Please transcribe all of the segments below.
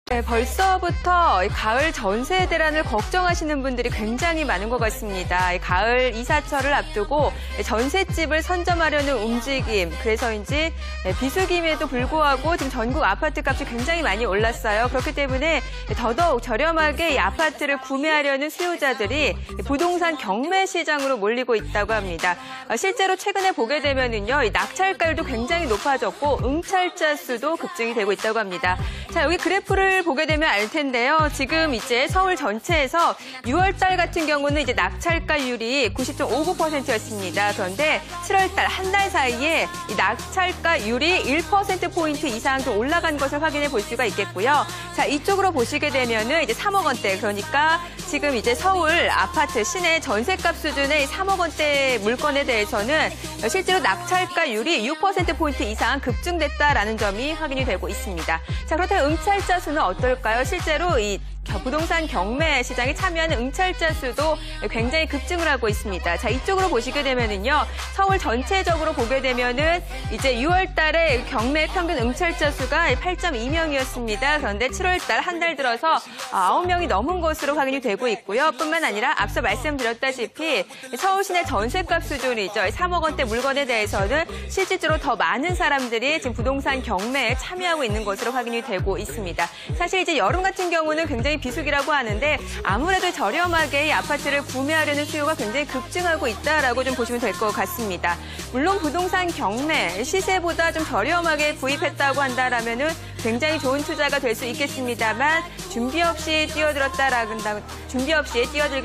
네, 벌써부터 가을 전세 대란을 걱정하시는 분들이 굉장히 많은 것 같습니다. 가을 이사철을 앞두고 전셋집을 선점하려는 움직임, 그래서인지 비수기임에도 불구하고 지금 전국 아파트 값이 굉장히 많이 올랐어요. 그렇기 때문에 더더욱 저렴하게 이 아파트를 구매하려는 수요자들이 부동산 경매 시장으로 몰리고 있다고 합니다. 실제로 최근에 보게 되면은요, 이 낙찰가율도 굉장히 높아졌고 응찰자 수도 급증이 되고 있다고 합니다. 자, 여기 그래프를 보게 되면 알 텐데요. 지금 이제 서울 전체에서 6월 달 같은 경우는 이제 낙찰가율이 90.59%였습니다. 그런데 7월 달 한 달 사이에 이 낙찰가율이 1%포인트 이상 좀 올라간 것을 확인해 볼 수가 있겠고요. 자, 이쪽으로 보시게 되면은 이제 3억 원대, 그러니까 지금 이제 서울 아파트 시내 전세값 수준의 3억 원대 물건에 대해서는 실제로 낙찰가율이 6%포인트 이상 급증됐다라는 점이 확인이 되고 있습니다. 자, 그렇다면 응찰자 수는 어떨까요? 실제로 이 부동산 경매 시장에 참여하는 응찰자 수도 굉장히 급증을 하고 있습니다. 자, 이쪽으로 보시게 되면은요, 서울 전체적으로 보게 되면은 이제 6월 달에 경매 평균 응찰자 수가 8.2명이었습니다. 그런데 7월 달 한 달 들어서 9명이 넘은 것으로 확인이 되고 있고요. 뿐만 아니라 앞서 말씀드렸다시피 서울 시내 전세값 수준이죠. 3억 원대 물건에 대해서는 실질적으로 더 많은 사람들이 지금 부동산 경매에 참여하고 있는 것으로 확인이 되고 있습니다. 사실 이제 여름 같은 경우는 굉장히 비수기라고 하는데 아무래도 저렴하게 이 아파트를 구매하려는 수요가 굉장히 급증하고 있다라고 좀 보시면 될 것 같습니다. 물론 부동산 경매 시세보다 좀 저렴하게 구입했다고 한다라면은 굉장히 좋은 투자가 될 수 있겠습니다만 준비 없이 뛰어들게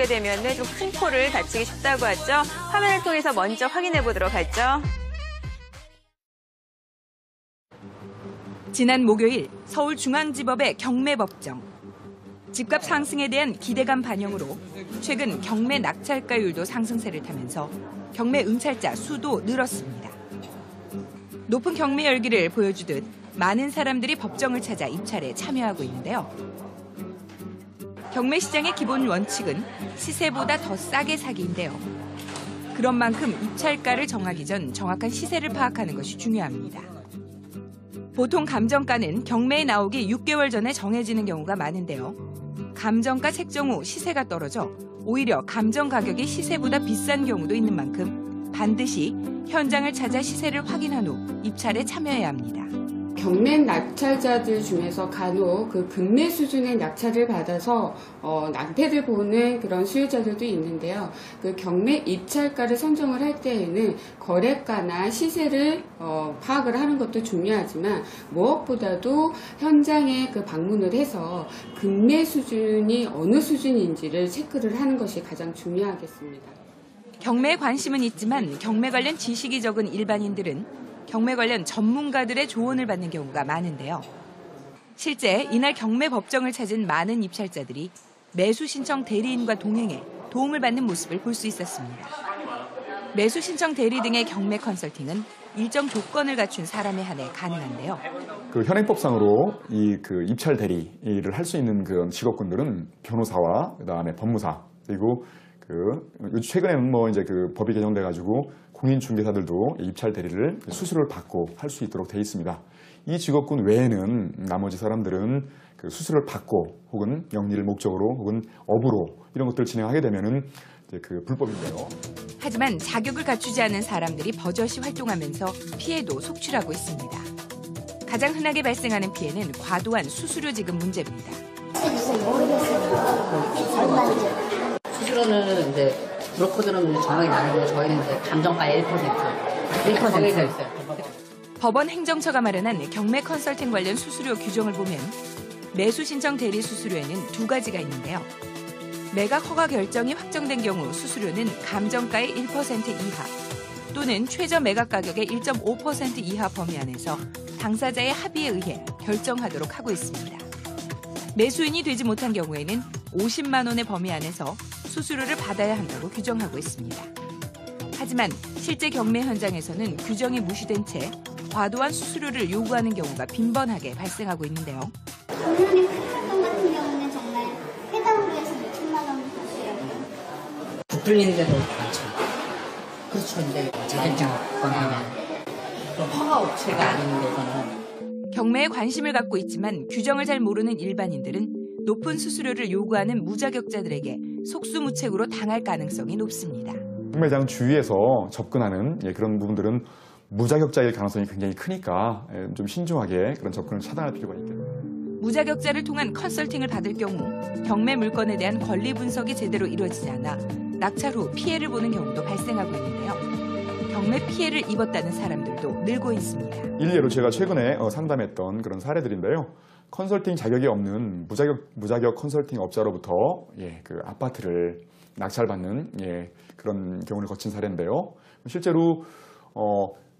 되면은 좀 큰 코를 다치기 쉽다고 하죠. 화면을 통해서 먼저 확인해 보도록 하죠. 지난 목요일 서울중앙지법의 경매 법정. 집값 상승에 대한 기대감 반영으로 최근 경매 낙찰가율도 상승세를 타면서 경매 응찰자 수도 늘었습니다. 높은 경매 열기를 보여주듯 많은 사람들이 법정을 찾아 입찰에 참여하고 있는데요. 경매 시장의 기본 원칙은 시세보다 더 싸게 사기인데요. 그런 만큼 입찰가를 정하기 전 정확한 시세를 파악하는 것이 중요합니다. 보통 감정가는 경매에 나오기 6개월 전에 정해지는 경우가 많은데요. 감정가 책정 후 시세가 떨어져 오히려 감정 가격이 시세보다 비싼 경우도 있는 만큼 반드시 현장을 찾아 시세를 확인한 후 입찰에 참여해야 합니다. 경매 낙찰자들 중에서 간혹 그 급매 수준의 낙찰을 받아서 낭패를 보는 그런 수요자들도 있는데요. 그 경매 입찰가를 선정을 할 때에는 거래가나 시세를 파악을 하는 것도 중요하지만 무엇보다도 현장에 그 방문을 해서 급매 수준이 어느 수준인지를 체크를 하는 것이 가장 중요하겠습니다. 경매에 관심은 있지만 경매 관련 지식이 적은 일반인들은 경매 관련 전문가들의 조언을 받는 경우가 많은데요. 실제 이날 경매 법정을 찾은 많은 입찰자들이 매수 신청 대리인과 동행해 도움을 받는 모습을 볼 수 있었습니다. 매수 신청 대리 등의 경매 컨설팅은 일정 조건을 갖춘 사람에 한해 가능한데요. 그 현행법상으로 입찰 대리를 할 수 있는 그런 직업군들은 변호사와 그다음에 법무사, 그리고 최근에는 이제 법이 개정돼 가지고 공인중개사들도 입찰 대리를 수수료를 받고 할 수 있도록 돼 있습니다. 이 직업군 외에는 나머지 사람들은 수수료를 받고 혹은 영리를 목적으로 혹은 업으로 이런 것들을 진행하게 되면은 이제 불법인데요. 하지만 자격을 갖추지 않은 사람들이 버젓이 활동하면서 피해도 속출하고 있습니다. 가장 흔하게 발생하는 피해는 과도한 수수료 지급 문제입니다. 수수료는 이제 브로커들은 정확히 나누고 저희는 이제 감정가 1%. 정해져 있어요. 법원 행정처가 마련한 경매 컨설팅 관련 수수료 규정을 보면 매수 신청 대리 수수료에는 두 가지가 있는데요. 매각 허가 결정이 확정된 경우 수수료는 감정가의 1% 이하 또는 최저 매각 가격의 1.5% 이하 범위 안에서 당사자의 합의에 의해 결정하도록 하고 있습니다. 매수인이 되지 못한 경우에는 50만 원의 범위 안에서 수수료를 받아야 한다고 규정하고 있습니다. 하지만 실제 경매 현장에서는 규정이 무시된 채 과도한 수수료를 요구하는 경우가 빈번하게 발생하고 있는데요. 공연의 큰 활동 같은 경우는 정말 해당으로 해서 몇 천만 원 받으시라고요? 부풀리는 데도 많죠. 그렇죠. 근데 자격증 권하면 허가 업체가 아닌 데서는 경매에 관심을 갖고 있지만 규정을 잘 모르는 일반인들은 높은 수수료를 요구하는 무자격자들에게 속수무책으로 당할 가능성이 높습니다. 경매장 주위에서 접근하는 그런 부분들은 무자격자일 가능성이 굉장히 크니까 좀 신중하게 그런 접근을 차단할 필요가 있겠네요. 무자격자를 통한 컨설팅을 받을 경우 경매 물건에 대한 권리 분석이 제대로 이루어지지 않아 낙찰 후 피해를 보는 경우도 발생하고 있는데요. 경매 피해를 입었다는 사람들도 늘고 있습니다. 일례로 제가 최근에 상담했던 그런 사례들인데요. 컨설팅 자격이 없는 무자격 컨설팅 업자로부터 그 아파트를 낙찰받는 그런 경우를 거친 사례인데요. 실제로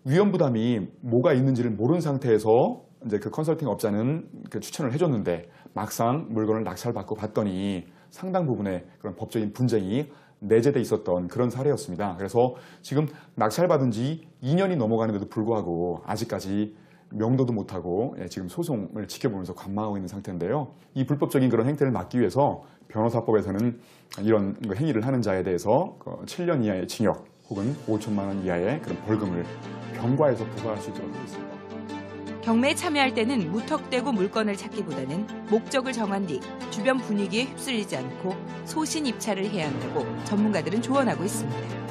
위험 부담이 뭐가 있는지를 모르는 상태에서 이제 그 컨설팅 업자는 그 추천을 해줬는데 막상 물건을 낙찰받고 봤더니 상당 부분의 그런 법적인 분쟁이 내재돼 있었던 그런 사례였습니다. 그래서 지금 낙찰받은 지 2년이 넘어가는데도 불구하고 아직까지 명도도 못하고 지금 소송을 지켜보면서 관망하고 있는 상태인데요. 이 불법적인 그런 행태를 막기 위해서 변호사법에서는 이런 행위를 하는 자에 대해서 7년 이하의 징역 혹은 5천만 원 이하의 그런 벌금을 경과해서 부과할 수 있도록 되어 있습니다. 경매에 참여할 때는 무턱대고 물건을 찾기보다는 목적을 정한 뒤 주변 분위기에 휩쓸리지 않고 소신 입찰을 해야 한다고 전문가들은 조언하고 있습니다.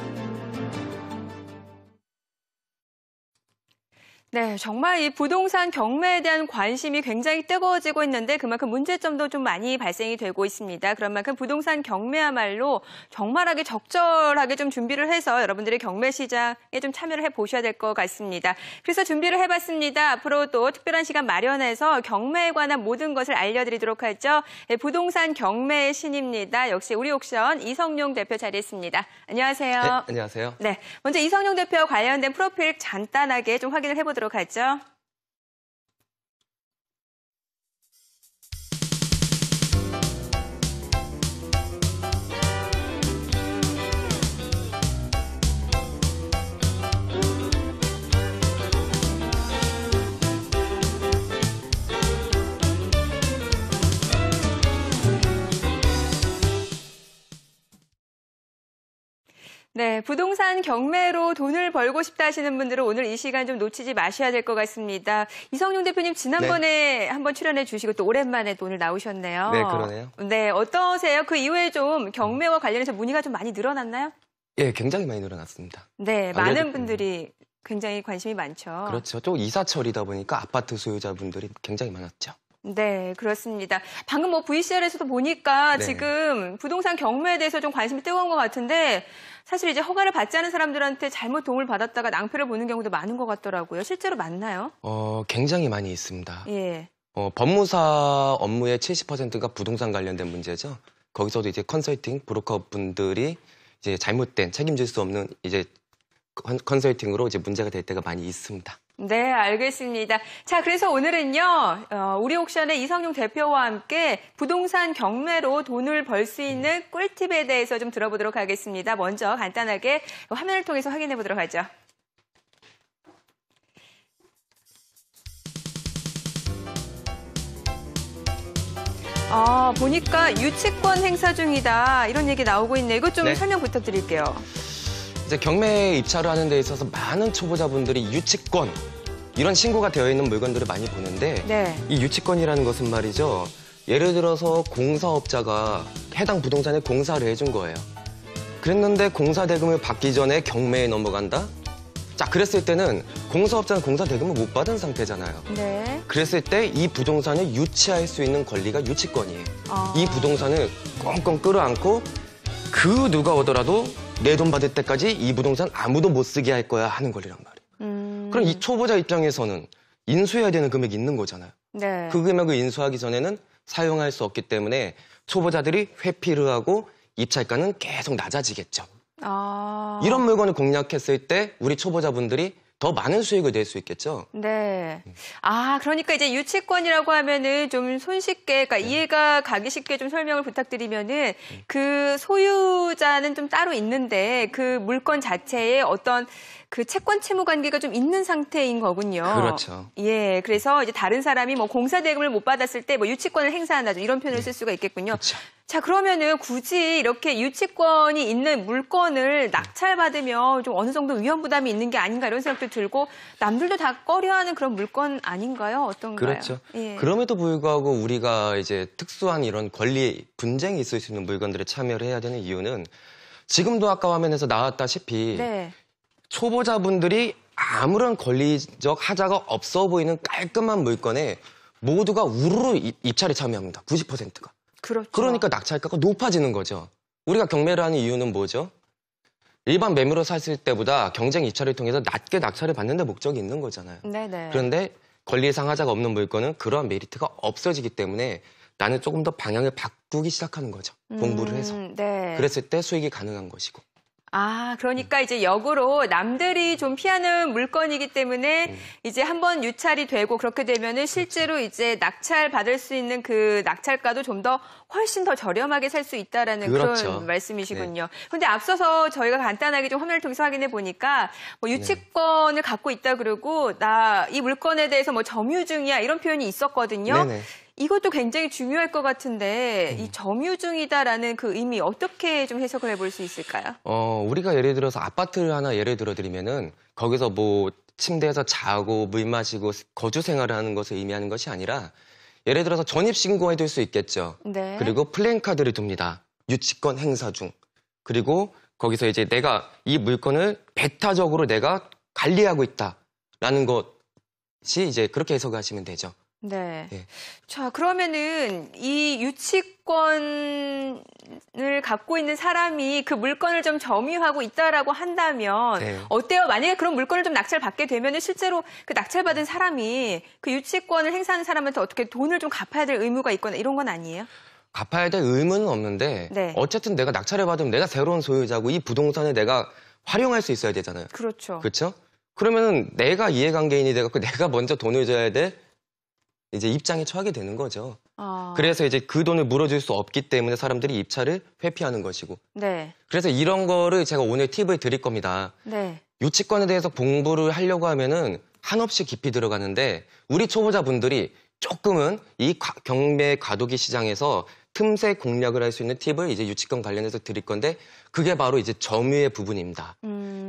네, 정말 이 부동산 경매에 대한 관심이 굉장히 뜨거워지고 있는데 그만큼 문제점도 좀 많이 발생이 되고 있습니다. 그런 만큼 부동산 경매야말로 적말하게 적절하게 좀 준비를 해서 여러분들이 경매 시장에 좀 참여를 해보셔야 될 것 같습니다. 그래서 준비를 해봤습니다. 앞으로 또 특별한 시간 마련해서 경매에 관한 모든 것을 알려드리도록 하죠. 네, 부동산 경매의 신입니다. 역시 우리옥션 이성용 대표 자리했습니다. 안녕하세요. 네, 안녕하세요. 네, 먼저 이성용 대표와 관련된 프로필 간단하게 좀 확인을 해보도록 하죠. 네, 부동산 경매로 돈을 벌고 싶다 하시는 분들은 오늘 이 시간 좀 놓치지 마셔야 될 것 같습니다. 이성용 대표님 지난번에 한번 출연해 주시고 또 오랜만에 또 오늘 나오셨네요. 네, 그러네요. 네, 어떠세요? 그 이후에 좀 경매와 관련해서 문의가 좀 많이 늘어났나요? 예, 굉장히 많이 늘어났습니다. 네, 많은 분들이 굉장히 관심이 많죠. 그렇죠. 또 이사철이다 보니까 아파트 소유자분들이 굉장히 많았죠. 네, 그렇습니다. 방금 뭐 VCR에서도 보니까 네. 지금 부동산 경매에 대해서 좀 관심이 뜨거운 것 같은데 사실 이제 허가를 받지 않은 사람들한테 잘못 도움을 받았다가 낭패를 보는 경우도 많은 것 같더라고요. 실제로 맞나요? 굉장히 많이 있습니다. 예. 법무사 업무의 70%가 부동산 관련된 문제죠. 거기서도 이제 컨설팅 브로커 분들이 이제 잘못된 책임질 수 없는 이제 컨설팅으로 이제 문제가 될 때가 많이 있습니다. 네, 알겠습니다. 자, 그래서 오늘은요, 우리옥션의 이성용 대표와 함께 부동산 경매로 돈을 벌 수 있는 꿀팁에 대해서 좀 들어보도록 하겠습니다. 먼저 간단하게 화면을 통해서 확인해 보도록 하죠. 보니까 유치권 행사 중이다. 이런 얘기 나오고 있네요. 이것 좀 네. 설명 부탁드릴게요. 이제 경매에 입찰을 하는 데 있어서 많은 초보자분들이 유치권 이런 신고가 되어 있는 물건들을 많이 보는데 네. 이 유치권이라는 것은 말이죠. 예를 들어서 공사업자가 해당 부동산에 공사를 해준 거예요. 그랬는데 공사 대금을 받기 전에 경매에 넘어간다? 자, 그랬을 때는 공사업자는 공사 대금을 못 받은 상태잖아요. 네. 그랬을 때 이 부동산을 유치할 수 있는 권리가 유치권이에요. 이 부동산을 꽁꽁 끌어안고 그 누가 오더라도 내 돈 받을 때까지 이 부동산 아무도 못 쓰게 할 거야 하는 권리란 말이에요. 그럼 이 초보자 입장에서는 인수해야 되는 금액이 있는 거잖아요. 네. 그 금액을 인수하기 전에는 사용할 수 없기 때문에 초보자들이 회피를 하고 입찰가는 계속 낮아지겠죠. 이런 물건을 공략했을 때 우리 초보자분들이 더 많은 수익을 낼 수 있겠죠. 네. 그러니까 이제 유치권이라고 하면은 좀 손쉽게, 그러니까 이해가 가기 쉽게 좀 설명을 부탁드리면은 그 소유자는 좀 따로 있는데 그 물건 자체에 어떤 그 채권 채무 관계가 좀 있는 상태인 거군요. 그렇죠. 예, 그래서 이제 다른 사람이 뭐 공사 대금을 못 받았을 때 뭐 유치권을 행사한다 이런 표현을 쓸 수가 있겠군요. 그렇죠. 자, 그러면은 굳이 이렇게 유치권이 있는 물건을 낙찰받으면 좀 어느 정도 위험 부담이 있는 게 아닌가 이런 생각도 들고 남들도 다 꺼려하는 그런 물건 아닌가요? 어떤가요? 그렇죠. 예. 그럼에도 불구하고 우리가 이제 특수한 이런 권리 분쟁이 있을 수 있는 물건들에 참여를 해야 되는 이유는 지금도 아까 화면에서 나왔다시피 네. 초보자분들이 아무런 권리적 하자가 없어 보이는 깔끔한 물건에 모두가 우르르 입찰에 참여합니다. 90%가. 그렇죠. 그러니까 낙찰가가 높아지는 거죠. 우리가 경매를 하는 이유는 뭐죠? 일반 매물을 샀을 때보다 경쟁 입찰을 통해서 낮게 낙찰을 받는 데 목적이 있는 거잖아요. 네네. 그런데 권리상 하자가 없는 물건은 그러한 메리트가 없어지기 때문에 나는 조금 더 방향을 바꾸기 시작하는 거죠. 공부를 해서. 네. 그랬을 때 수익이 가능한 것이고. 아, 그러니까 이제 역으로 남들이 좀 피하는 물건이기 때문에 이제 한번 유찰이 되고 그렇게 되면은 실제로 이제 낙찰 받을 수 있는 그 낙찰가도 좀 더 훨씬 더 저렴하게 살 수 있다라는 그렇죠. 그런 말씀이시군요. 근데 앞서서 저희가 간단하게 좀 화면을 통해서 확인해 보니까 뭐 유치권을 갖고 있다 그러고 나 이 물건에 대해서 뭐 점유중이야 이런 표현이 있었거든요. 네네. 이것도 굉장히 중요할 것 같은데 이 점유중이다라는 그 의미 어떻게 좀 해석을 해볼 수 있을까요? 우리가 예를 들어서 아파트를 하나 예를 들어 드리면은 거기서 뭐 침대에서 자고 물 마시고 거주 생활을 하는 것을 의미하는 것이 아니라 예를 들어서 전입신고해 둘 수 있겠죠. 네. 그리고 플랜카드를 둡니다. 유치권 행사 중. 그리고 거기서 이제 내가 이 물건을 배타적으로 내가 관리하고 있다라는 것이 이제 그렇게 해석하시면 되죠. 네. 예. 자, 그러면은 이 유치권을 갖고 있는 사람이 그 물건을 좀 점유하고 있다라고 한다면 네. 어때요? 만약에 그런 물건을 좀 낙찰받게 되면은 실제로 그 낙찰받은 사람이 그 유치권을 행사하는 사람한테 어떻게 돈을 좀 갚아야 될 의무가 있거나 이런 건 아니에요? 갚아야 될 의무는 없는데 네. 어쨌든 내가 낙찰을 받으면 내가 새로운 소유자고 이 부동산을 내가 활용할 수 있어야 되잖아요. 그렇죠. 그렇죠? 그러면은 내가 이해관계인이 돼갖고 내가 먼저 돈을 줘야 돼 이제 입장에 처하게 되는 거죠. 아. 그래서 이제 그 돈을 물어줄 수 없기 때문에 사람들이 입찰을 회피하는 것이고. 네. 그래서 이런 거를 제가 오늘 팁을 드릴 겁니다. 네. 유치권에 대해서 공부를 하려고 하면은 한없이 깊이 들어가는데 우리 초보자분들이 조금은 이 경매 과도기 시장에서 틈새 공략을 할 수 있는 팁을 이제 유치권 관련해서 드릴 건데 그게 바로 이제 점유의 부분입니다.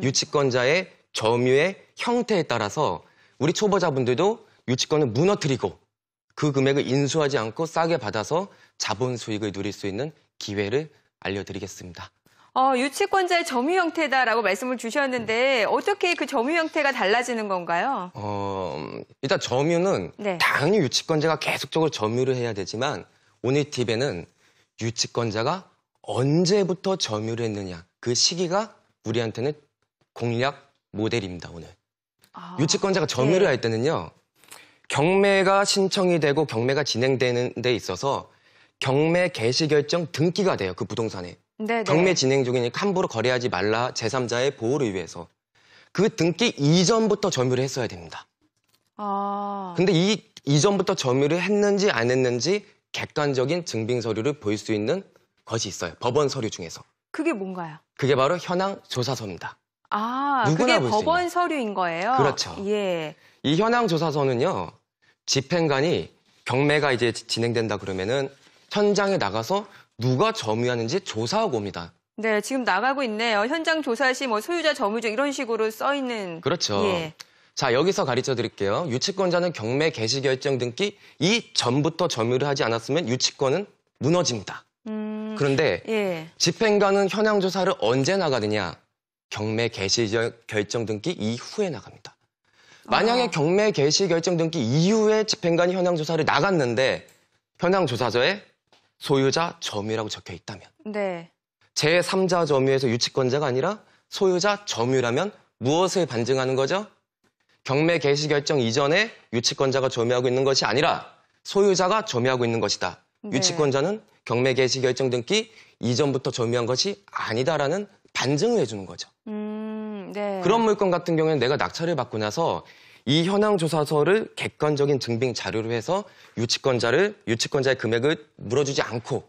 유치권자의 점유의 형태에 따라서 우리 초보자분들도 유치권을 무너뜨리고 그 금액을 인수하지 않고 싸게 받아서 자본 수익을 누릴 수 있는 기회를 알려드리겠습니다. 유치권자의 점유 형태다라고 말씀을 주셨는데 어떻게 그 점유 형태가 달라지는 건가요? 일단 점유는 네. 당연히 유치권자가 계속적으로 점유를 해야 되지만 오늘 팁에는 유치권자가 언제부터 점유를 했느냐 그 시기가 우리한테는 공략 모델입니다. 오늘. 유치권자가 점유를 네. 할 때는요. 경매가 신청이 되고 경매가 진행되는 데 있어서 경매 개시 결정 등기가 돼요. 그 부동산에. 네, 경매 진행 중이니까 함부로 거래하지 말라 제3자의 보호를 위해서. 그 등기 이전부터 점유를 했어야 됩니다. 근데 이 이전부터 점유를 했는지 안 했는지 객관적인 증빙 서류를 볼 수 있는 것이 있어요. 법원 서류 중에서. 그게 뭔가요? 그게 바로 현황 조사서입니다. 그게 누구나 볼 수 법원 있는. 서류인 거예요? 그렇죠. 예. 이 현황 조사서는요. 집행관이 경매가 이제 진행된다 그러면은 현장에 나가서 누가 점유하는지 조사하고 옵니다. 네, 지금 나가고 있네요. 현장 조사 시 뭐 소유자 점유주 이런 식으로 써 있는. 그렇죠. 예. 자, 여기서 가르쳐 드릴게요. 유치권자는 경매 개시 결정 등기 이전부터 점유를 하지 않았으면 유치권은 무너집니다. 그런데 예. 집행관은 현황 조사를 언제 나가느냐? 경매 개시 결정 등기 이후에 나갑니다. 만약에 경매 개시 결정 등기 이후에 집행관이 현황 조사를 나갔는데 현황 조사서에 소유자 점유라고 적혀 있다면 네. 제3자 점유에서 유치권자가 아니라 소유자 점유라면 무엇을 반증하는 거죠? 경매 개시 결정 이전에 유치권자가 점유하고 있는 것이 아니라 소유자가 점유하고 있는 것이다. 네. 유치권자는 경매 개시 결정 등기 이전부터 점유한 것이 아니다라는 반증을 해주는 거죠. 네. 그런 물건 같은 경우에는 내가 낙찰을 받고 나서 이 현황 조사서를 객관적인 증빙 자료로 해서 유치권자의 금액을 물어주지 않고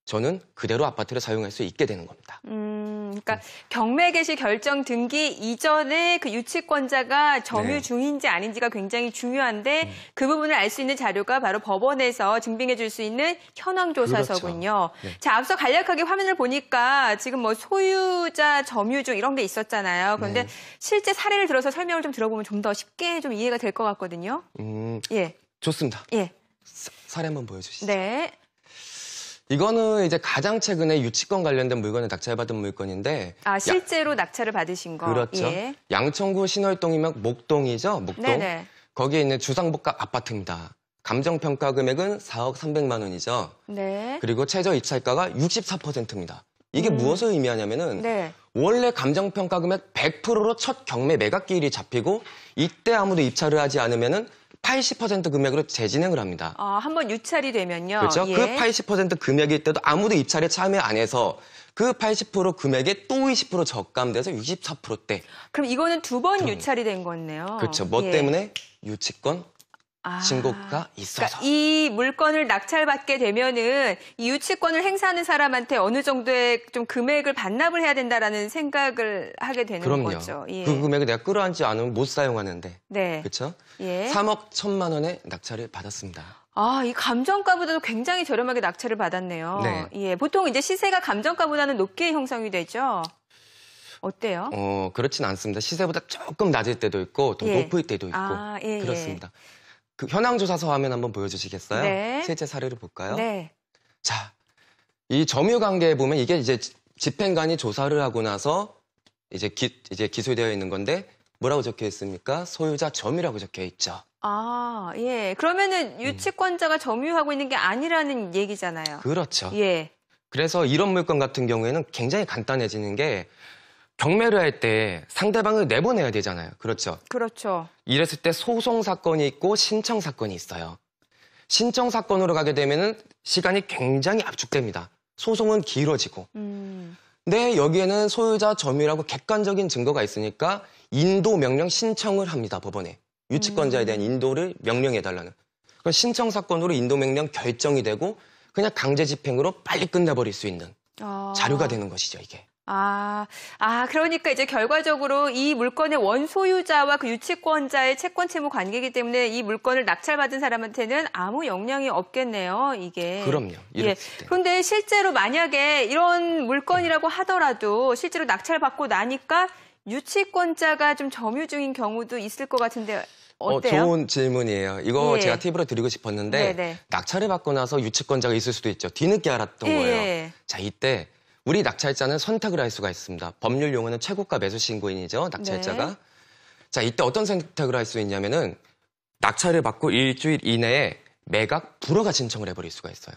저는 그대로 아파트를 사용할 수 있게 되는 겁니다. 그러니까 경매 개시 결정 등기 이전에 그 유치권자가 점유 네. 중인지 아닌지가 굉장히 중요한데 그 부분을 알 수 있는 자료가 바로 법원에서 증빙해 줄 수 있는 현황조사서군요. 그렇죠. 네. 자, 앞서 간략하게 화면을 보니까 지금 뭐 소유자, 점유주 이런 게 있었잖아요. 그런데 네. 실제 사례를 들어서 설명을 좀 들어보면 좀 더 쉽게 좀 이해가 될 것 같거든요. 예, 좋습니다. 예, 사례 한번 보여주시죠. 네, 이거는 이제 가장 최근에 유치권 관련된 물건을 낙찰받은 물건인데 아 실제로 낙찰을 받으신 거. 그렇죠. 예. 양천구 신월동이면 목동이죠. 목동. 네네. 거기에 있는 주상복합 아파트입니다. 감정평가 금액은 4억 300만 원이죠. 네. 그리고 최저 입찰가가 64%입니다. 이게 무엇을 의미하냐면은 네. 원래 감정평가 금액 100%로 첫 경매 매각기일이 잡히고 이때 아무도 입찰을 하지 않으면은 80% 금액으로 재진행을 합니다. 한번 유찰이 되면요. 그렇죠? 예. 그 80% 금액일 때도 아무도 입찰에 참여 안 해서 그 80% 금액에 또 20% 적감돼서 64%대. 그럼 이거는 두 번 유찰이 된 거네요. 그렇죠. 뭐 예. 때문에? 유치권 신고가 있어서. 그러니까 이 물건을 낙찰받게 되면은 이 유치권을 행사하는 사람한테 어느 정도의 좀 금액을 반납을 해야 된다라는 생각을 하게 되는 그럼요. 거죠. 예. 그 금액을 내가 끌어안지 않으면 못 사용하는데. 네. 그렇죠? 예. 3억 1천만 원의 낙찰을 받았습니다. 이 감정가보다도 굉장히 저렴하게 낙찰을 받았네요. 네. 예. 보통 이제 시세가 감정가보다는 높게 형성이 되죠. 어때요? 그렇진 않습니다. 시세보다 조금 낮을 때도 있고 더 예. 높을 때도 있고 예, 예. 그렇습니다. 그 현황조사서 화면 한번 보여주시겠어요? 네. 실제 사례를 볼까요? 네. 자, 이 점유관계에 보면 이게 이제 집행관이 조사를 하고 나서 이제 기술되어 있는 건데 뭐라고 적혀 있습니까? 소유자 점유라고 적혀 있죠. 예. 그러면은 유치권자가 점유하고 있는 게 아니라는 얘기잖아요. 그렇죠. 예. 그래서 이런 물건 같은 경우에는 굉장히 간단해지는 게 경매를 할 때 상대방을 내보내야 되잖아요. 그렇죠. 그렇죠. 이랬을 때 소송 사건이 있고 신청 사건이 있어요. 신청 사건으로 가게 되면은 시간이 굉장히 압축됩니다. 소송은 길어지고. 근데 여기에는 소유자 점유라고 객관적인 증거가 있으니까 인도 명령 신청을 합니다. 법원에. 유치권자에 대한 인도를 명령해달라는. 그럼 신청 사건으로 인도 명령 결정이 되고 그냥 강제 집행으로 빨리 끝내버릴 수 있는 자료가 되는 것이죠, 이게. 그러니까 이제 결과적으로 이 물건의 원소유자와 그 유치권자의 채권 채무 관계이기 때문에 이 물건을 낙찰받은 사람한테는 아무 영향이 없겠네요, 이게. 그럼요. 예. 그런데 실제로 만약에 이런 물건이라고 하더라도 실제로 낙찰받고 나니까 유치권자가 좀 점유 중인 경우도 있을 것 같은데 어때요? 좋은 질문이에요. 이거 예. 제가 팁으로 드리고 싶었는데 네네. 낙찰을 받고 나서 유치권자가 있을 수도 있죠. 뒤늦게 알았던 거예요. 예. 자, 이때 우리 낙찰자는 선택을 할 수가 있습니다. 법률 용어는 최고가 매수 신고인이죠. 낙찰자가. 네. 자, 이때 어떤 선택을 할 수 있냐면은 낙찰을 받고 일주일 이내에 매각 불허가 신청을 해버릴 수가 있어요.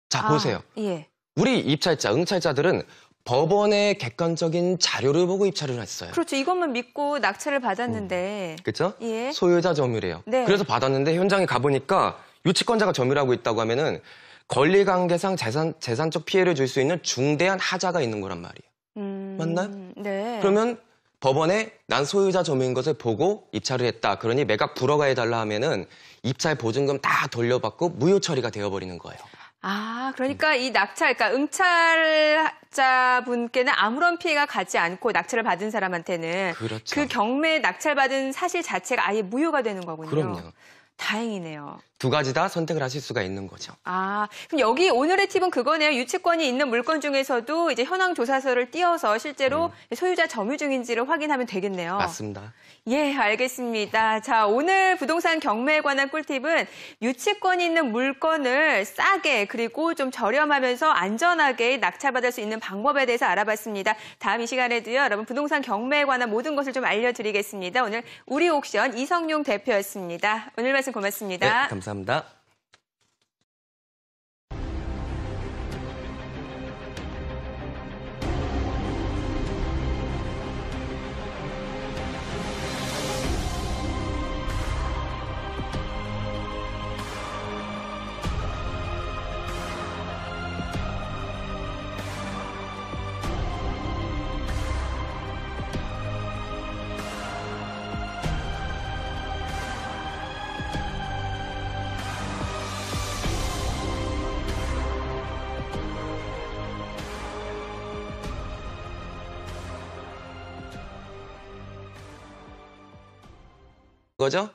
자, 보세요. 예. 우리 입찰자, 응찰자들은 법원의 객관적인 자료를 보고 입찰을 했어요. 그렇죠. 이것만 믿고 낙찰을 받았는데. 그렇죠? 예. 소유자 점유래요. 네. 그래서 받았는데 현장에 가보니까 유치권자가 점유하고 있다고 하면은 권리관계상 재산적 피해를 줄 수 있는 중대한 하자가 있는 거란 말이에요. 맞나요? 네. 그러면 법원에 난 소유자 점유인 것을 보고 입찰을 했다. 그러니 매각 불허가 해달라 하면은 입찰 보증금 다 돌려받고 무효 처리가 되어버리는 거예요. 그러니까 이 낙찰, 그러니까 응찰자분께는 아무런 피해가 가지 않고 낙찰을 받은 사람한테는 그렇죠. 그 경매 낙찰받은 사실 자체가 아예 무효가 되는 거군요. 그럼요. 다행이네요. 두 가지 다 선택을 하실 수가 있는 거죠. 그럼 여기 오늘의 팁은 그거네요. 유치권이 있는 물건 중에서도 이제 현황 조사서를 띄어서 실제로 소유자 점유 중인지를 확인하면 되겠네요. 맞습니다. 예, 알겠습니다. 자, 오늘 부동산 경매에 관한 꿀팁은 유치권이 있는 물건을 싸게 그리고 좀 저렴하면서 안전하게 낙찰받을 수 있는 방법에 대해서 알아봤습니다. 다음 이 시간에도요, 여러분 부동산 경매에 관한 모든 것을 좀 알려드리겠습니다. 오늘 우리옥션 이성용 대표였습니다. 오늘 말씀 고맙습니다. 네, 감사합니다. 거죠?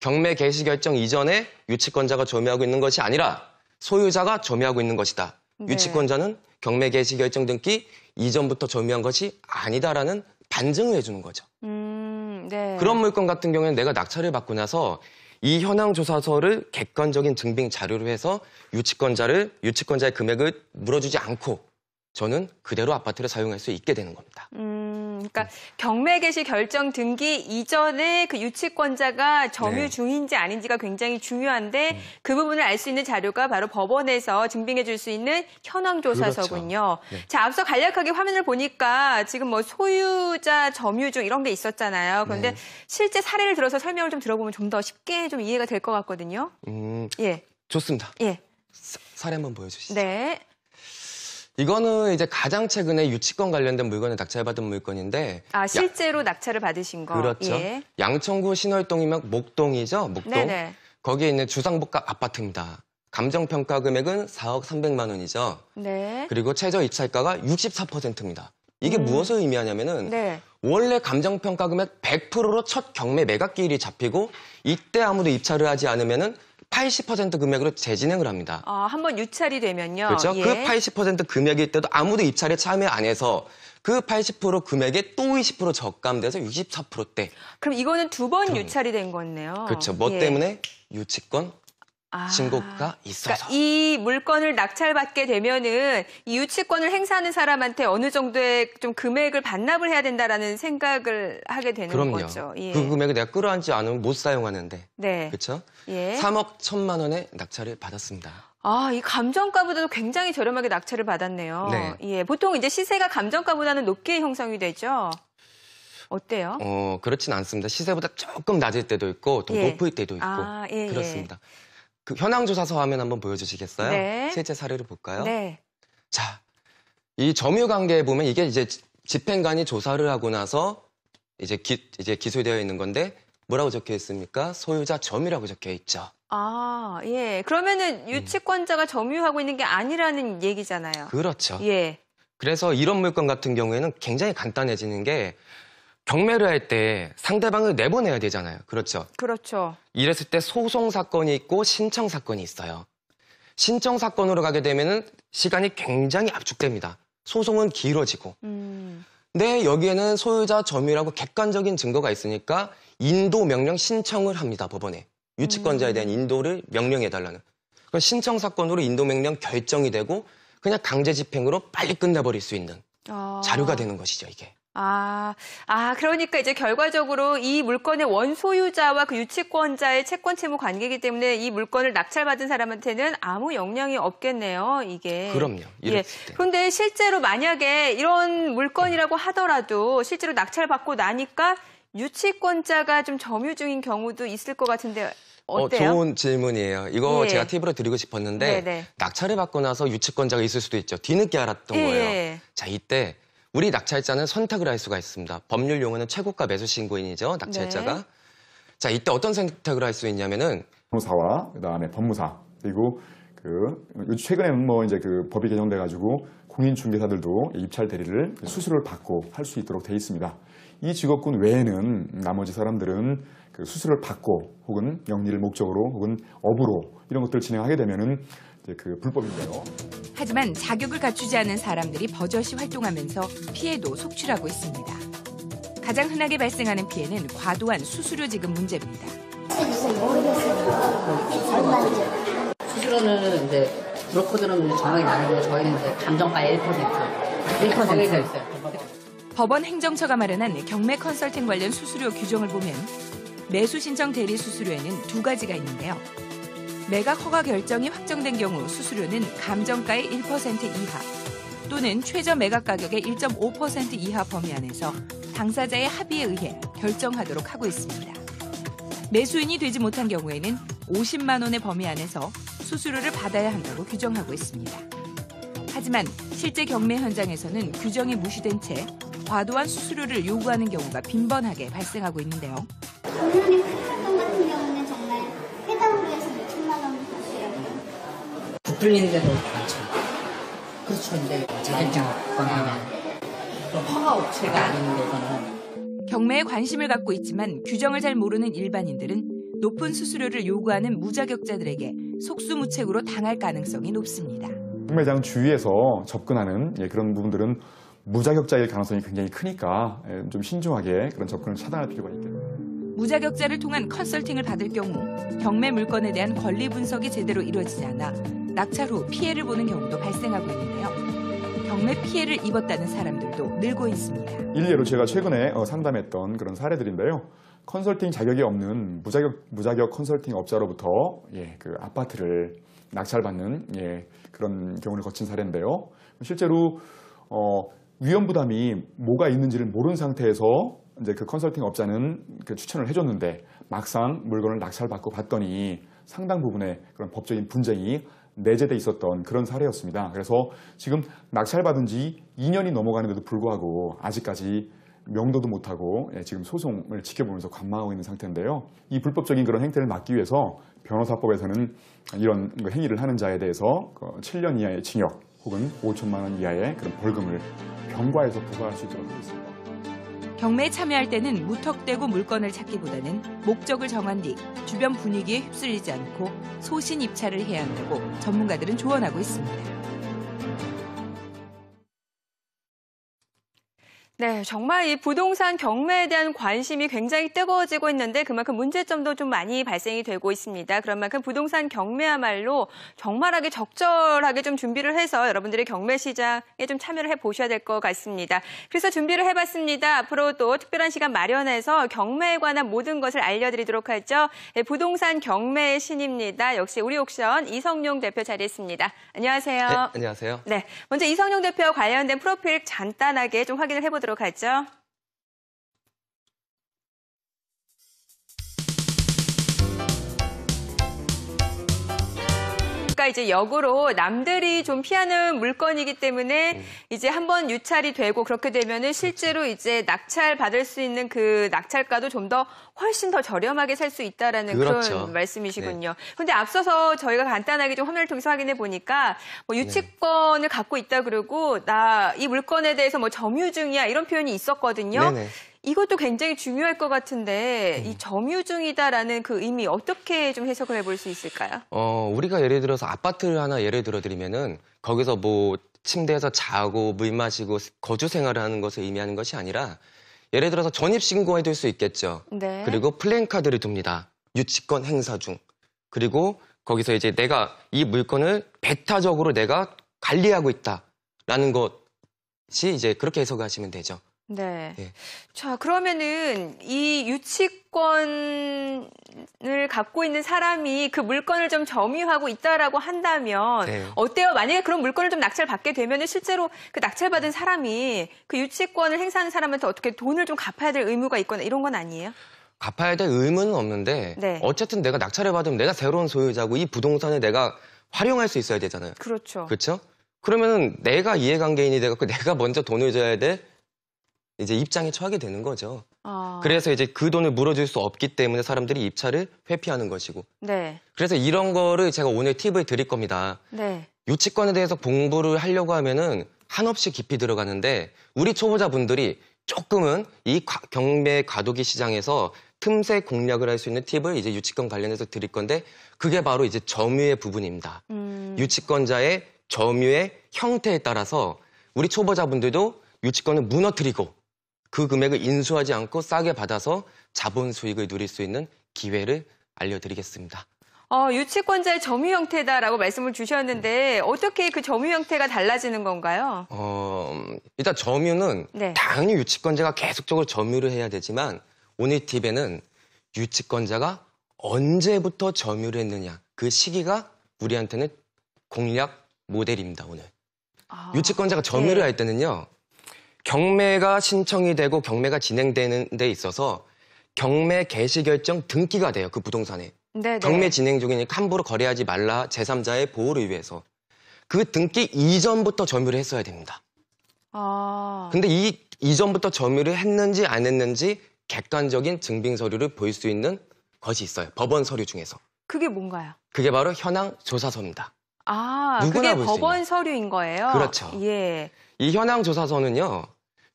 경매 개시 결정 이전에 유치권자가 점유하고 있는 것이 아니라 소유자가 점유하고 있는 것이다. 네. 유치권자는 경매 개시 결정 등기 이전부터 점유한 것이 아니다라는 반증을 해주는 거죠. 네. 그런 물건 같은 경우에는 내가 낙찰을 받고 나서 이 현황조사서를 객관적인 증빙 자료로 해서 유치권자의 금액을 물어주지 않고 저는 그대로 아파트를 사용할 수 있게 되는 겁니다. 그러니까 경매 개시 결정 등기 이전에 그 유치권자가 점유 네. 중인지 아닌지가 굉장히 중요한데 그 부분을 알 수 있는 자료가 바로 법원에서 증빙해 줄 수 있는 현황조사서군요. 그렇죠. 네. 자, 앞서 간략하게 화면을 보니까 지금 뭐 소유자 점유중 이런 게 있었잖아요. 그런데 네. 실제 사례를 들어서 설명을 좀 들어보면 좀 더 쉽게 좀 이해가 될 것 같거든요. 예. 좋습니다. 예. 사례 한번 보여주시죠. 네. 이거는 이제 가장 최근에 유치권 관련된 물건을 낙찰받은 물건인데 아, 실제로 낙찰을 받으신 거. 그렇죠. 예. 양천구 신월동이면 목동이죠. 목동. 네네. 거기에 있는 주상복합 아파트입니다. 감정평가 금액은 4억 300만 원이죠. 네. 그리고 최저 입찰가가 64%입니다. 이게 무엇을 의미하냐면은 네. 원래 감정평가 금액 100%로 첫 경매 매각기일이 잡히고 이때 아무도 입찰을 하지 않으면은 80% 금액으로 재진행을 합니다. 아, 한번 유찰이 되면요. 그렇죠? 예. 그 80% 금액일 때도 아무도 입찰에 참여 안 해서 그 80% 금액에 또 20% 적감돼서 64%대. 그럼 이거는 두 번 유찰이 된 거네요. 그렇죠. 뭐 예. 때문에? 유치권 아. 신고가 있어서. 그러니까 이 물건을 낙찰받게 되면은 이 유치권을 행사하는 사람한테 어느 정도의 좀 금액을 반납을 해야 된다라는 생각을 하게 되는 그럼요. 거죠. 예. 그 금액을 내가 끌어안지 않으면 못 사용하는데. 네. 그렇죠? 예. 3억 1천만 원의 낙찰을 받았습니다. 아, 이 감정가보다도 굉장히 저렴하게 낙찰을 받았네요. 네. 예. 보통 이제 시세가 감정가보다는 높게 형성이 되죠. 어때요? 그렇진 않습니다. 시세보다 조금 낮을 때도 있고 더 예. 높을 때도 있고 아, 예, 그렇습니다. 그 현황조사서 화면 한번 보여주시겠어요? 네. 실제 사례를 볼까요? 네. 자, 이 점유관계에 보면 이게 이제 집행관이 조사를 하고 나서 이제 기술되어 있는 건데 뭐라고 적혀 있습니까? 소유자 점유라고 적혀 있죠. 아, 예. 그러면은 유치권자가 점유하고 있는 게 아니라는 얘기잖아요. 그렇죠. 예. 그래서 이런 물건 같은 경우에는 굉장히 간단해지는 게 경매를 할 때 상대방을 내보내야 되잖아요. 그렇죠. 그렇죠. 이랬을 때 소송 사건이 있고 신청 사건이 있어요. 신청 사건으로 가게 되면은 시간이 굉장히 압축됩니다. 소송은 길어지고. 근데 여기에는 소유자 점유라고 객관적인 증거가 있으니까 인도 명령 신청을 합니다. 법원에. 유치권자에 대한 인도를 명령해달라는. 그럼 신청 사건으로 인도 명령 결정이 되고 그냥 강제 집행으로 빨리 끝내버릴 수 있는 자료가 되는 것이죠, 이게. 그러니까 이제 결과적으로 이 물건의 원소유자와 그 유치권자의 채권 채무 관계이기 때문에 이 물건을 낙찰받은 사람한테는 아무 영향이 없겠네요, 이게. 그럼요. 예. 그런데 실제로 만약에 이런 물건이라고 하더라도 실제로 낙찰받고 나니까 유치권자가 좀 점유 중인 경우도 있을 것 같은데 어때요? 좋은 질문이에요. 이거 예. 제가 팁으로 드리고 싶었는데 네네. 낙찰을 받고 나서 유치권자가 있을 수도 있죠. 뒤늦게 알았던 예. 거예요. 자, 이때 우리 낙찰자는 선택을 할 수가 있습니다. 법률 용어는 최고가 매수 신고인이죠. 낙찰자가. 네. 자, 이때 어떤 선택을 할 수 있냐면은 변호사와 그다음에 법무사 그리고 최근에는 뭐 이제 그 법이 개정돼 가지고 공인중개사들도 입찰 대리를 수수료를 받고 할 수 있도록 돼 있습니다. 이 직업군 외에는 나머지 사람들은 그 수수료를 받고 혹은 영리를 목적으로 혹은 업으로 이런 것들을 진행하게 되면은 이제 그 불법인데요. 하지만 자격을 갖추지 않은 사람들이 버젓이 활동하면서 피해도 속출하고 있습니다. 가장 흔하게 발생하는 피해는 과도한 수수료 지급 문제입니다. 수수료는 이제 브로커들은 정확히 나누는데 저희는 이제 감정가의 1%. 정해져 있어요. 법원 행정처가 마련한 경매 컨설팅 관련 수수료 규정을 보면 매수 신청 대리 수수료에는 두 가지가 있는데요. 매각 허가 결정이 확정된 경우 수수료는 감정가의 1% 이하 또는 최저 매각 가격의 1.5% 이하 범위 안에서 당사자의 합의에 의해 결정하도록 하고 있습니다. 매수인이 되지 못한 경우에는 50만 원의 범위 안에서 수수료를 받아야 한다고 규정하고 있습니다. 하지만 실제 경매 현장에서는 규정이 무시된 채 과도한 수수료를 요구하는 경우가 빈번하게 발생하고 있는데요. 작년에 큰 활동 같은 경우는 정말 해당으로 해서 몇천만 원 받으세요. 부풀리는 데도 많죠. 그렇죠. 이제 재결정 권하면 허가 업체가 아닌 데서는 경매에 관심을 갖고 있지만 규정을 잘 모르는 일반인들은 높은 수수료를 요구하는 무자격자들에게 속수무책으로 당할 가능성이 높습니다. 경매장 주위에서 접근하는 그런 부분들은 무자격자일 가능성이 굉장히 크니까 좀 신중하게 그런 접근을 차단할 필요가 있겠네요. 무자격자를 통한 컨설팅을 받을 경우 경매 물건에 대한 권리 분석이 제대로 이루어지지 않아 낙찰 후 피해를 보는 경우도 발생하고 있는데요. 경매 피해를 입었다는 사람들도 늘고 있습니다. 일례로 제가 최근에 상담했던 그런 사례들인데요. 컨설팅 자격이 없는 무자격 컨설팅 업자로부터 그 아파트를 낙찰받는 그런 경우를 거친 사례인데요. 실제로 위험 부담이 뭐가 있는지를 모르는 상태에서 이제 그 컨설팅 업자는 그 추천을 해줬는데 막상 물건을 낙찰받고 봤더니 상당 부분의 그런 법적인 분쟁이 내재돼 있었던 그런 사례였습니다. 그래서 지금 낙찰받은 지 2년이 넘어가는데도 불구하고 아직까지 명도도 못하고 지금 소송을 지켜보면서 관망하고 있는 상태인데요. 이 불법적인 그런 행태를 막기 위해서 변호사법에서는 이런 행위를 하는 자에 대해서 7년 이하의 징역 혹은 5천만 원 이하의 그런 벌금을 병과해서 부과할 수 있도록 하고 있습니다. 경매에 참여할 때는 무턱대고 물건을 찾기보다는 목적을 정한 뒤 주변 분위기에 휩쓸리지 않고 소신 입찰을 해야 한다고 전문가들은 조언하고 있습니다. 네, 정말 이 부동산 경매에 대한 관심이 굉장히 뜨거워지고 있는데 그만큼 문제점도 좀 많이 발생이 되고 있습니다. 그런 만큼 부동산 경매야말로 적말하게 적절하게 좀 준비를 해서 여러분들이 경매 시장에 좀 참여를 해보셔야 될 것 같습니다. 그래서 준비를 해봤습니다. 앞으로 또 특별한 시간 마련해서 경매에 관한 모든 것을 알려드리도록 하죠. 네, 부동산 경매의 신입니다. 역시 우리옥션 이성용 대표 자리했습니다. 안녕하세요. 네, 안녕하세요. 네, 먼저 이성용 대표와 관련된 프로필 간단하게 좀 확인을 해보도록 하죠. 이제 역으로 남들이 좀 피하는 물건이기 때문에 이제 한번 유찰이 되고 그렇게 되면은 실제로 이제 낙찰 받을 수 있는 그 낙찰가도 좀 더 훨씬 더 저렴하게 살 수 있다라는 그렇죠. 그런 말씀이시군요. 그런데 앞서서 저희가 간단하게 좀 화면을 통해서 확인해 보니까 뭐 유치권을 갖고 있다 그러고 나 이 물건에 대해서 뭐 점유중이야 이런 표현이 있었거든요. 네네. 이것도 굉장히 중요할 것 같은데 이 점유중이다라는 그 의미 어떻게 좀 해석을 해볼 수 있을까요? 우리가 예를 들어서 아파트를 하나 예를 들어드리면은 거기서 뭐 침대에서 자고 물 마시고 거주 생활을 하는 것을 의미하는 것이 아니라 예를 들어서 전입신고해둘 수 있겠죠. 네. 그리고 플랜카드를 둡니다. 유치권 행사 중. 그리고 거기서 이제 내가 이 물건을 배타적으로 내가 관리하고 있다라는 것이 이제 그렇게 해석하시면 되죠. 네. 네. 자, 그러면은 이 유치권을 갖고 있는 사람이 그 물건을 좀 점유하고 있다라고 한다면 네. 어때요? 만약에 그런 물건을 좀 낙찰받게 되면은 실제로 그 낙찰받은 사람이 그 유치권을 행사하는 사람한테 어떻게 돈을 좀 갚아야 될 의무가 있거나 이런 건 아니에요? 갚아야 될 의무는 없는데 네. 어쨌든 내가 낙찰을 받으면 내가 새로운 소유자고 이 부동산을 내가 활용할 수 있어야 되잖아요. 그렇죠. 그렇죠? 그러면은 내가 이해관계인이 돼갖고 내가 먼저 돈을 줘야 돼 이제 입장에 처하게 되는 거죠. 그래서 이제 그 돈을 물어줄 수 없기 때문에 사람들이 입찰을 회피하는 것이고. 네. 그래서 이런 거를 제가 오늘 팁을 드릴 겁니다. 네. 유치권에 대해서 공부를 하려고 하면은 한없이 깊이 들어가는데 우리 초보자분들이 조금은 이 경매 과도기 시장에서 틈새 공략을 할 수 있는 팁을 이제 유치권 관련해서 드릴 건데 그게 바로 이제 점유의 부분입니다. 유치권자의 점유의 형태에 따라서 우리 초보자분들도 유치권을 무너뜨리고 그 금액을 인수하지 않고 싸게 받아서 자본 수익을 누릴 수 있는 기회를 알려드리겠습니다. 유치권자의 점유 형태다라고 말씀을 주셨는데 어떻게 그 점유 형태가 달라지는 건가요? 일단 점유는 네. 당연히 유치권자가 계속적으로 점유를 해야 되지만 오늘 팁에는 유치권자가 언제부터 점유를 했느냐 그 시기가 우리한테는 공략 모델입니다. 오늘. 유치권자가 점유를 네. 할 때는요. 경매가 신청이 되고 경매가 진행되는 데 있어서 경매 개시 결정 등기가 돼요. 그 부동산에. 네, 경매 진행 중이니까 함부로 거래하지 말라 제3자의 보호를 위해서. 그 등기 이전부터 점유를 했어야 됩니다. 근데 이 이전부터 점유를 했는지 안 했는지 객관적인 증빙 서류를 볼 수 있는 것이 있어요. 법원 서류 중에서. 그게 뭔가요? 그게 바로 현황 조사서입니다. 그게 누구나 볼 수 법원 있는. 서류인 거예요? 그렇죠. 예. 이 현황 조사서는요.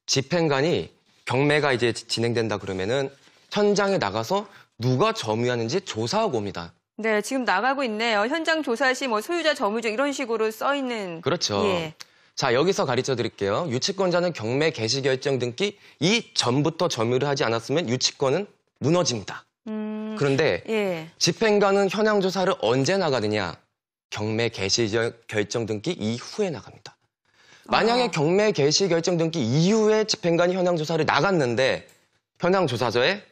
집행관이 경매가 이제 진행된다 그러면은 현장에 나가서 누가 점유하는지 조사하고 옵니다. 네, 지금 나가고 있네요. 현장 조사 시 뭐 소유자 점유증 이런 식으로 써 있는. 그렇죠. 예. 자, 여기서 가르쳐 드릴게요. 유치권자는 경매 개시 결정 등기 이전부터 점유를 하지 않았으면 유치권은 무너집니다. 그런데 예. 집행관은 현황 조사를 언제 나가느냐? 경매 개시 결정 등기 이후에 나갑니다. 만약에 경매 개시 결정 등기 이후에 집행관이 현황 조사를 나갔는데 현황 조사서에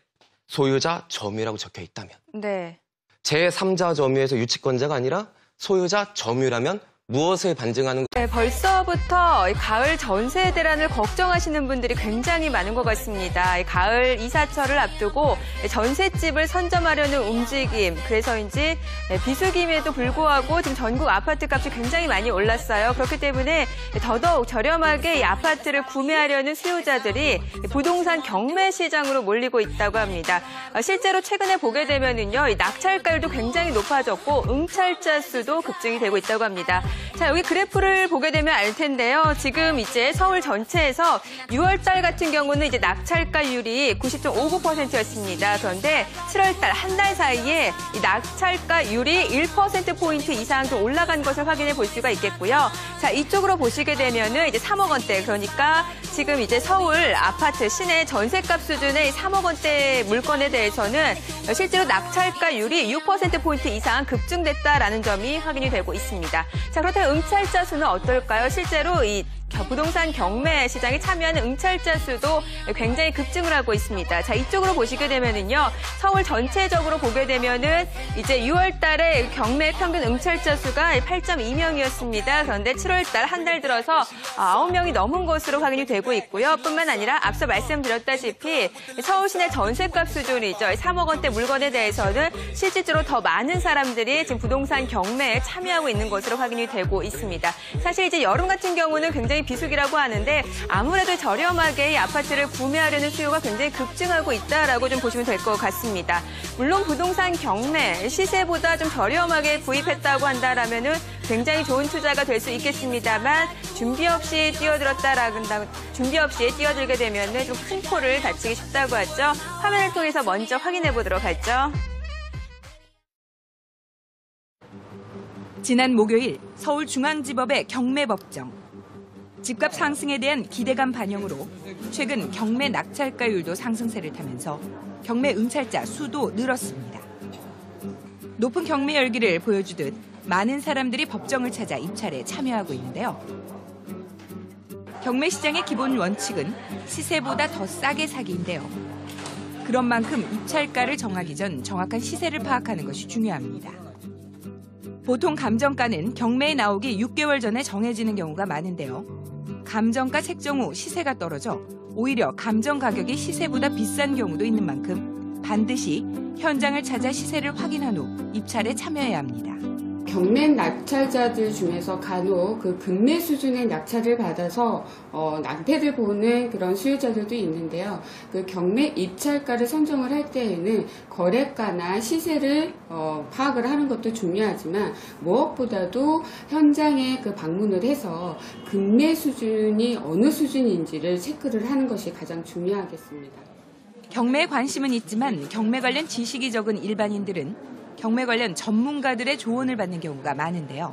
소유자 점유라고 적혀 있다면 네. 제3자 점유에서 유치권자가 아니라 소유자 점유라면 무엇을 반증하는 네, 벌써부터 이 가을 전세 대란을 걱정하시는 분들이 굉장히 많은 것 같습니다. 이 가을 이사철을 앞두고 전셋집을 선점하려는 움직임, 그래서인지 비수기임에도 불구하고 지금 전국 아파트 값이 굉장히 많이 올랐어요. 그렇기 때문에 더더욱 저렴하게 이 아파트를 구매하려는 수요자들이 부동산 경매 시장으로 몰리고 있다고 합니다. 실제로 최근에 보게 되면은요, 이 낙찰가율도 굉장히 높아졌고 응찰자 수도 급증이 되고 있다고 합니다. 자, 여기 그래프를 보게 되면 알 텐데요. 지금 이제 서울 전체에서 6월 달 같은 경우는 이제 낙찰가율이 90.59%였습니다. 그런데 7월 달 한 달 사이에 이 낙찰가율이 1%포인트 이상 좀 올라간 것을 확인해 볼 수가 있겠고요. 자, 이쪽으로 보시게 되면은 이제 3억 원대, 그러니까 지금 이제 서울 아파트 시내 전세값 수준의 3억 원대 물건에 대해서는 실제로 낙찰가율이 6%포인트 이상 급증됐다라는 점이 확인이 되고 있습니다. 자, 그렇다면 응찰자 수는 어떨까요? 실제로 이 부동산 경매 시장에 참여하는 응찰자 수도 굉장히 급증을 하고 있습니다. 자, 이쪽으로 보시게 되면은요, 서울 전체적으로 보게 되면은 이제 6월 달에 경매 평균 응찰자 수가 8.2명이었습니다. 그런데 7월 달 한 달 들어서 9명이 넘은 것으로 확인이 되고 있고요. 뿐만 아니라 앞서 말씀드렸다시피 서울 시내 전세값 수준이죠. 3억 원대 물건에 대해서는 실질적으로 더 많은 사람들이 지금 부동산 경매에 참여하고 있는 것으로 확인이 되고 있습니다. 사실 이제 여름 같은 경우는 굉장히 비수기라고 하는데 아무래도 저렴하게 이 아파트를 구매하려는 수요가 굉장히 급증하고 있다라고 좀 보시면 될 것 같습니다. 물론 부동산 경매 시세보다 좀 저렴하게 구입했다고 한다라면은 굉장히 좋은 투자가 될 수 있겠습니다만 준비 없이 뛰어들게 되면은 좀 큰 코를 다치기 쉽다고 하죠. 화면을 통해서 먼저 확인해 보도록 하죠. 지난 목요일 서울중앙지법의 경매 법정. 집값 상승에 대한 기대감 반영으로 최근 경매 낙찰가율도 상승세를 타면서 경매 응찰자 수도 늘었습니다. 높은 경매 열기를 보여주듯 많은 사람들이 법정을 찾아 입찰에 참여하고 있는데요. 경매 시장의 기본 원칙은 시세보다 더 싸게 사기인데요. 그런 만큼 입찰가를 정하기 전 정확한 시세를 파악하는 것이 중요합니다. 보통 감정가는 경매에 나오기 6개월 전에 정해지는 경우가 많은데요. 감정가 책정 후 시세가 떨어져 오히려 감정 가격이 시세보다 비싼 경우도 있는 만큼 반드시 현장을 찾아 시세를 확인한 후 입찰에 참여해야 합니다. 경매 낙찰자들 중에서 간혹 그 급매 수준의 낙찰을 받아서 낭패를 보는 그런 수요자들도 있는데요. 그 경매 입찰가를 선정을 할 때에는 거래가나 시세를 파악을 하는 것도 중요하지만 무엇보다도 현장에 그 방문을 해서 급매 수준이 어느 수준인지를 체크를 하는 것이 가장 중요하겠습니다. 경매에 관심은 있지만 경매 관련 지식이 적은 일반인들은 경매 관련 전문가들의 조언을 받는 경우가 많은데요.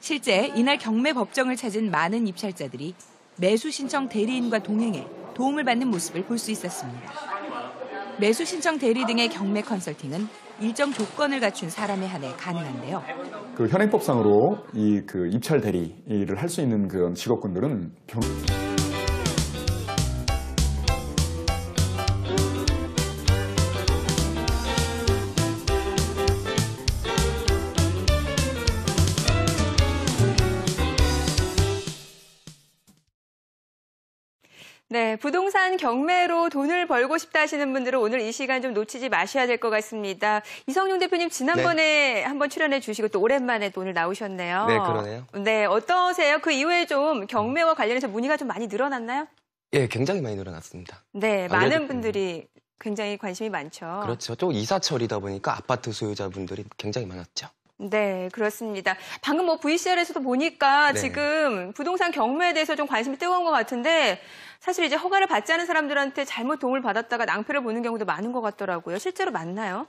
실제 이날 경매 법정을 찾은 많은 입찰자들이 매수 신청 대리인과 동행해 도움을 받는 모습을 볼 수 있었습니다. 매수 신청 대리 등의 경매 컨설팅은 일정 조건을 갖춘 사람에 한해 가능한데요. 그 현행법상으로 이 그 입찰 대리를 할 수 있는 그 직업군들은 네, 부동산 경매로 돈을 벌고 싶다 하시는 분들은 오늘 이 시간 좀 놓치지 마셔야 될 것 같습니다. 이성용 대표님 지난번에 한번 출연해 주시고 또 오랜만에 또 오늘 나오셨네요. 네, 그러네요. 네, 어떠세요? 그 이후에 좀 경매와 관련해서 문의가 좀 많이 늘어났나요? 예, 굉장히 많이 늘어났습니다. 네, 많은 분들이 굉장히 관심이 많죠. 그렇죠. 또 이사철이다 보니까 아파트 소유자분들이 굉장히 많았죠. 네, 그렇습니다. 방금 뭐 VCR에서도 보니까 네. 지금 부동산 경매에 대해서 좀 관심이 뜨거운 것 같은데 사실 이제 허가를 받지 않은 사람들한테 잘못 도움을 받았다가 낭패를 보는 경우도 많은 것 같더라고요. 실제로 맞나요?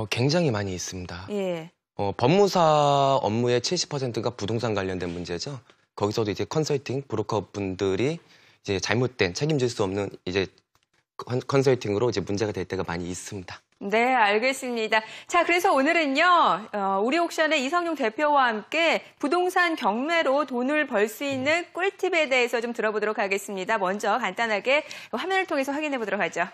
굉장히 많이 있습니다. 예. 법무사 업무의 70%가 부동산 관련된 문제죠. 거기서도 이제 컨설팅 브로커 분들이 이제 잘못된 책임질 수 없는 이제 컨설팅으로 이제 문제가 될 때가 많이 있습니다. 네, 알겠습니다. 자, 그래서 오늘은요, 우리 옥션의 이성용 대표와 함께 부동산 경매로 돈을 벌 수 있는 꿀팁에 대해서 좀 들어보도록 하겠습니다. 먼저 간단하게 화면을 통해서 확인해 보도록 하죠.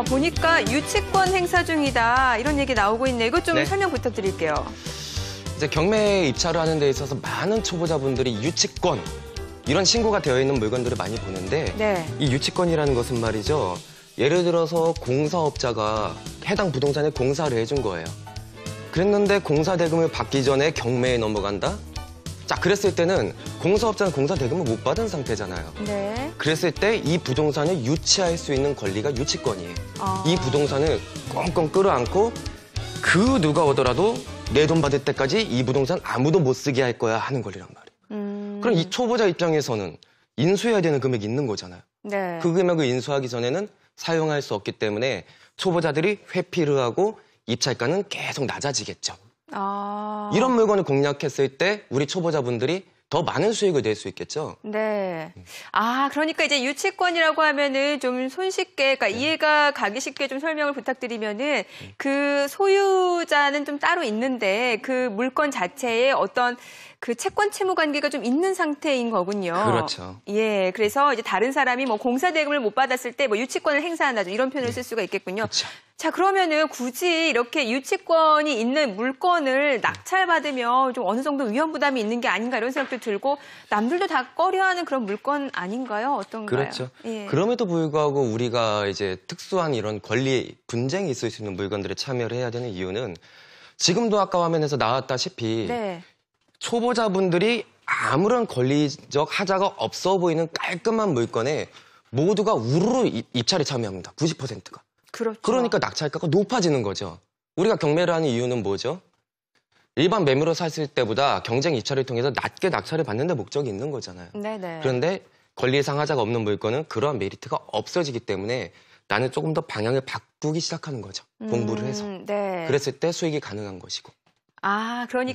보니까 유치권 행사 중이다. 이런 얘기 나오고 있네요. 이것 좀 네. 설명 부탁드릴게요. 이제 경매에 입찰을 하는 데 있어서 많은 초보자분들이 유치권 이런 신고가 되어 있는 물건들을 많이 보는데 네. 이 유치권이라는 것은 말이죠. 예를 들어서 공사업자가 해당 부동산에 공사를 해준 거예요. 그랬는데 공사 대금을 받기 전에 경매에 넘어간다? 자, 그랬을 때는 공사업자는 공사 대금을 못 받은 상태잖아요. 네. 그랬을 때 이 부동산을 유치할 수 있는 권리가 유치권이에요. 이 부동산을 꽁꽁 끌어안고 그 누가 오더라도 내 돈 받을 때까지 이 부동산 아무도 못 쓰게 할 거야 하는 권리란 말이에요. 그럼 이 초보자 입장에서는 인수해야 되는 금액이 있는 거잖아요. 네. 그 금액을 인수하기 전에는 사용할 수 없기 때문에 초보자들이 회피를 하고 입찰가는 계속 낮아지겠죠. 이런 물건을 공략했을 때 우리 초보자분들이 더 많은 수익을 낼 수 있겠죠. 네. 그러니까 이제 유치권이라고 하면은 좀 손쉽게, 그러니까 이해가 가기 쉽게 좀 설명을 부탁드리면은 그 소유자는 좀 따로 있는데 그 물건 자체에 어떤 그 채권 채무 관계가 좀 있는 상태인 거군요. 그렇죠. 예. 그래서 이제 다른 사람이 뭐 공사 대금을 못 받았을 때 뭐 유치권을 행사한다 이런 표현을 쓸 수가 있겠군요. 그렇죠. 자, 그러면은 굳이 이렇게 유치권이 있는 물건을 낙찰받으면 좀 어느 정도 위험 부담이 있는 게 아닌가 이런 생각도 들고 남들도 다 꺼려하는 그런 물건 아닌가요? 어떤가요? 그렇죠. 예. 그럼에도 불구하고 우리가 이제 특수한 이런 권리 분쟁이 있을 수 있는 물건들에 참여를 해야 되는 이유는 지금도 아까 화면에서 나왔다시피 네. 초보자분들이 아무런 권리적 하자가 없어 보이는 깔끔한 물건에 모두가 우르르 입찰에 참여합니다. 90%가. 그렇죠. 그러니까 낙찰가가 높아지는 거죠. 우리가 경매를 하는 이유는 뭐죠? 일반 매매로 샀을 때보다 경쟁 입찰을 통해서 낮게 낙찰을 받는 데 목적이 있는 거잖아요. 네네. 그런데 권리상 하자가 없는 물건은 그러한 메리트가 없어지기 때문에 나는 조금 더 방향을 바꾸기 시작하는 거죠. 공부를 해서. 네. 그랬을 때 수익이 가능한 것이고. 그러니까